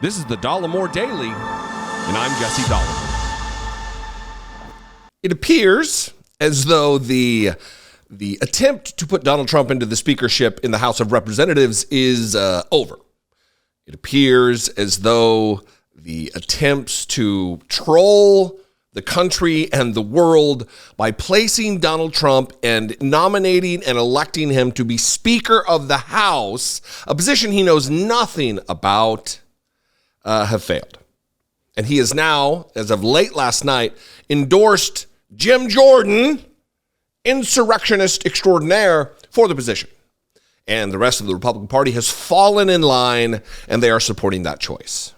This is the Dollemore Daily, and I'm Jesse Dollemore. It appears as though the attempt to put Donald Trump into the speakership in the House of Representatives is over. It appears as though the attempts to troll the country and the world by placing Donald Trump and nominating and electing him to be Speaker of the House, a position he knows nothing about, have failed. And he is now, as of late last night, endorsed Jim Jordan, insurrectionist extraordinaire, for the position. And the rest of the Republican Party has fallen in line, and they are supporting that choice.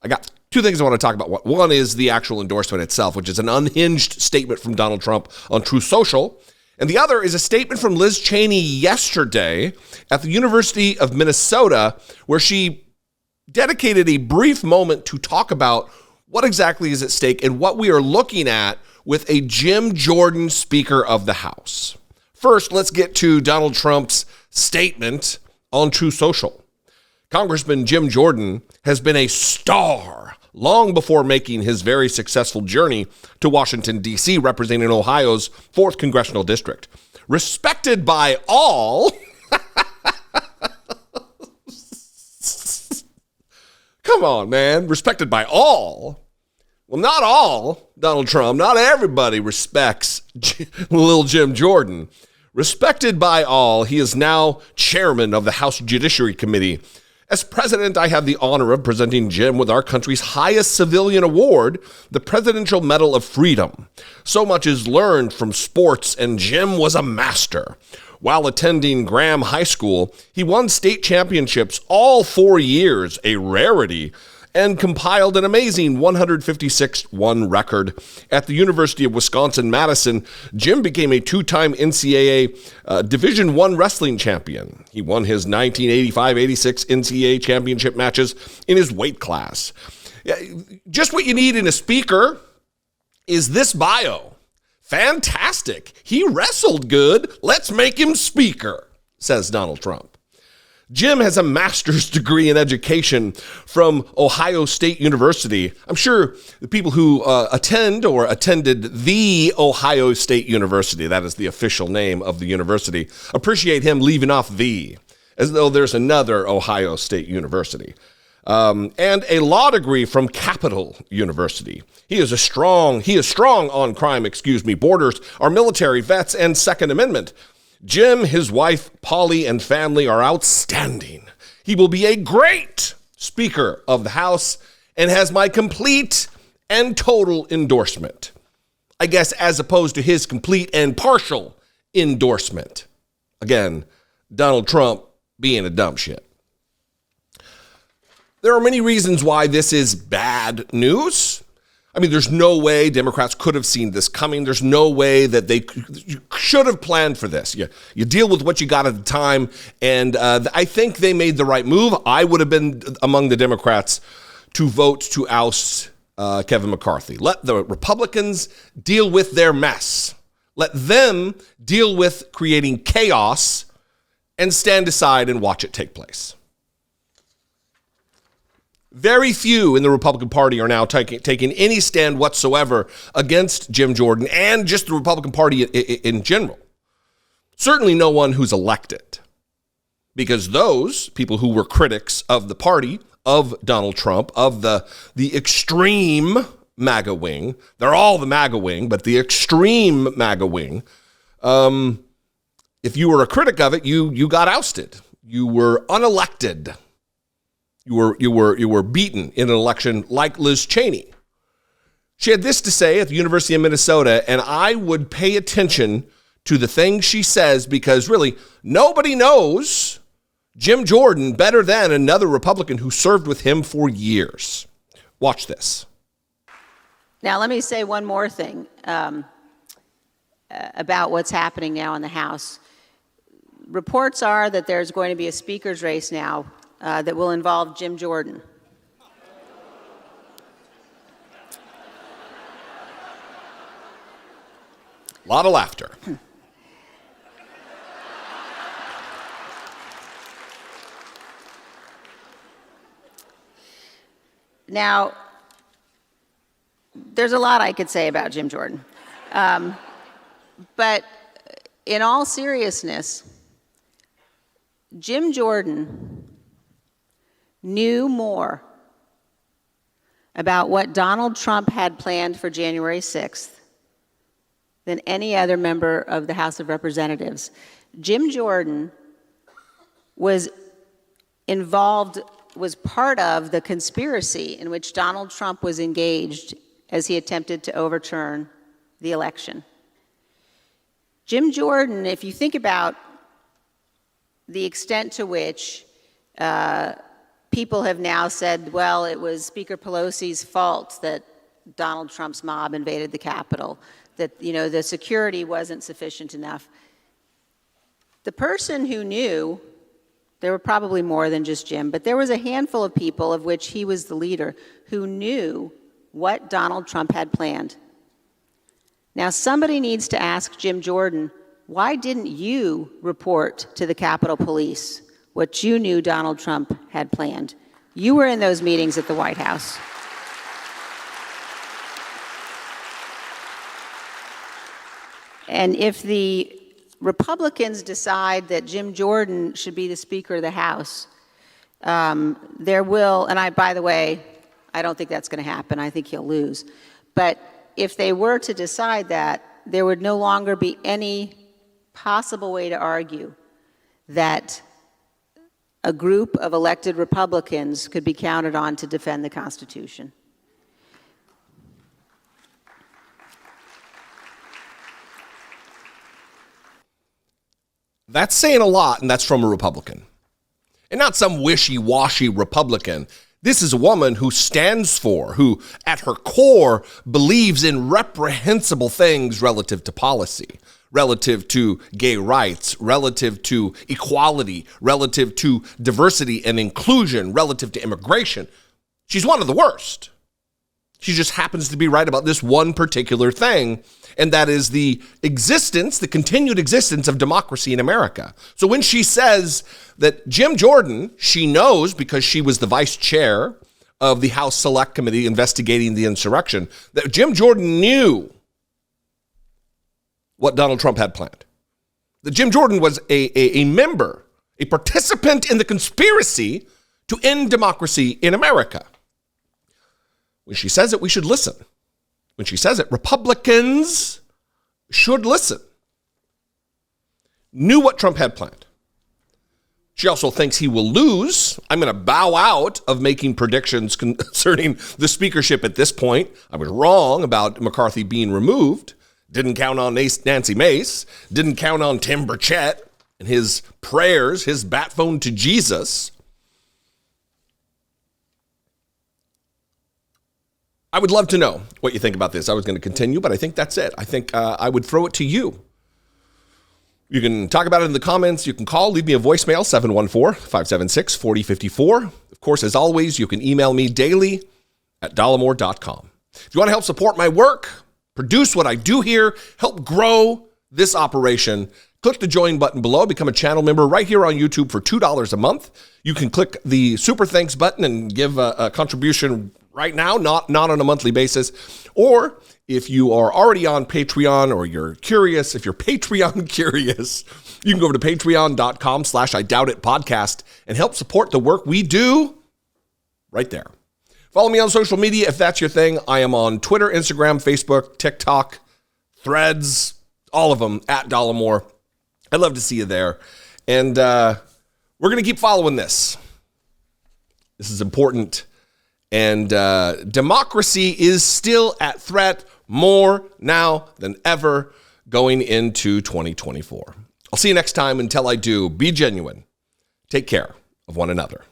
I got two things I want to talk about. One is the actual endorsement itself, which is an unhinged statement from Donald Trump on Truth Social. And the other is a statement from Liz Cheney yesterday at the University of Minnesota, where she dedicated a brief moment to talk about what exactly is at stake and what we are looking at with a Jim Jordan Speaker of the House. First, let's get to Donald Trump's statement on Truth Social. Congressman Jim Jordan has been a star long before making his very successful journey to Washington, D.C., representing Ohio's 4th Congressional District. Respected by all, come on, man, respected by all. Well, not all, Donald Trump, not everybody respects little Jim Jordan. Respected by all, he is now chairman of the House Judiciary Committee. As president, I have the honor of presenting Jim with our country's highest civilian award, the Presidential Medal of Freedom. So much is learned from sports, and Jim was a master. While attending Graham High School, he won state championships all 4 years, a rarity, and compiled an amazing 156-1 record. At the University of Wisconsin-Madison, Jim became a two-time NCAA Division I wrestling champion. He won his 1985-86 NCAA championship matches in his weight class. Just what you need in a speaker is this bio. Fantastic. He wrestled good. Let's make him speaker, says Donald Trump. Jim has a master's degree in education from Ohio State University. I'm sure the people who attended the Ohio State University, that is the official name of the university, appreciate him leaving off the, as though there's another Ohio State University. And a law degree from Capital University. He is strong on crime, borders, our military, vets, and Second Amendment. Jim, his wife, Polly, and family are outstanding. He will be a great Speaker of the House and has my complete and total endorsement. I guess as opposed to his complete and partial endorsement. Again, Donald Trump being a dumb shit. There are many reasons why this is bad news. I mean, there's no way Democrats could have seen this coming. There's no way that they should have planned for this. You deal with what you got at the time, and I think they made the right move. I would have been among the Democrats to vote to oust Kevin McCarthy. Let the Republicans deal with their mess. Let them deal with creating chaos and stand aside and watch it take place. Very few in the Republican Party are now taking any stand whatsoever against Jim Jordan and just the Republican Party in general. Certainly no one who's elected, because those people who were critics of the party, of Donald Trump, of the extreme MAGA wing, they're all the MAGA wing, but the extreme MAGA wing, if you were a critic of it, you got ousted. You were unelected. You were beaten in an election like Liz Cheney. She had this to say at the University of Minnesota, and I would pay attention to the things she says because really nobody knows Jim Jordan better than another Republican who served with him for years. Watch this. Now, let me say one more thing about what's happening now in the House. Reports are that there's going to be a speaker's race now that will involve Jim Jordan. A lot of laughter. Now, there's a lot I could say about Jim Jordan. But in all seriousness, Jim Jordan knew more about what Donald Trump had planned for January 6th than any other member of the House of Representatives. Jim Jordan was part of the conspiracy in which Donald Trump was engaged as he attempted to overturn the election. Jim Jordan, if you think about the extent to which people have now said, well, it was Speaker Pelosi's fault that Donald Trump's mob invaded the Capitol, that the security wasn't sufficient enough. The person who knew, there were probably more than just Jim, but there was a handful of people, of which he was the leader, who knew what Donald Trump had planned. Now, somebody needs to ask Jim Jordan, why didn't you report to the Capitol Police what you knew Donald Trump had planned? You were in those meetings at the White House. And if the Republicans decide that Jim Jordan should be the Speaker of the House, there will, and by the way, I don't think that's going to happen. I think he'll lose. But if they were to decide that, there would no longer be any possible way to argue that a group of elected Republicans could be counted on to defend the Constitution. That's saying a lot, and that's from a Republican. And not some wishy-washy Republican. This is a woman who stands for, who at her core believes in reprehensible things relative to policy, relative to gay rights, relative to equality, relative to diversity and inclusion, relative to immigration. She's one of the worst. She just happens to be right about this one particular thing, and that is the continued existence of democracy in America. So when she says that Jim Jordan, she knows because she was the vice chair of the House Select Committee investigating the insurrection, that Jim Jordan knew what Donald Trump had planned. That Jim Jordan was a member, a participant in the conspiracy to end democracy in America. When she says it, we should listen. When she says it, Republicans should listen. Knew what Trump had planned. She also thinks he will lose. I'm going to bow out of making predictions concerning the speakership at this point. I was wrong about McCarthy being removed. Didn't count on Nancy Mace. Didn't count on Tim Burchett and his prayers, his bat phone to Jesus. I would love to know what you think about this. I was going to continue, but I think that's it. I think I would throw it to you. You can talk about it in the comments. You can call, leave me a voicemail, 714-576-4054. Of course, as always, you can email me daily at dollemore.com. If you want to help support my work, produce what I do here, help grow this operation, click the join button below, become a channel member right here on YouTube for $2 a month. You can click the super thanks button and give a contribution right now, not on a monthly basis. Or if you are already on Patreon or you're curious, if you're Patreon curious, you can go over to patreon.com/IDoubtItPodcast and help support the work we do right there. Follow me on social media if that's your thing. I am on Twitter, Instagram, Facebook, TikTok, Threads, all of them, at Dollemore. I'd love to see you there. And we're going to keep following this. This is important. And democracy is still at threat more now than ever going into 2024. I'll see you next time. Until I do, be genuine. Take care of one another.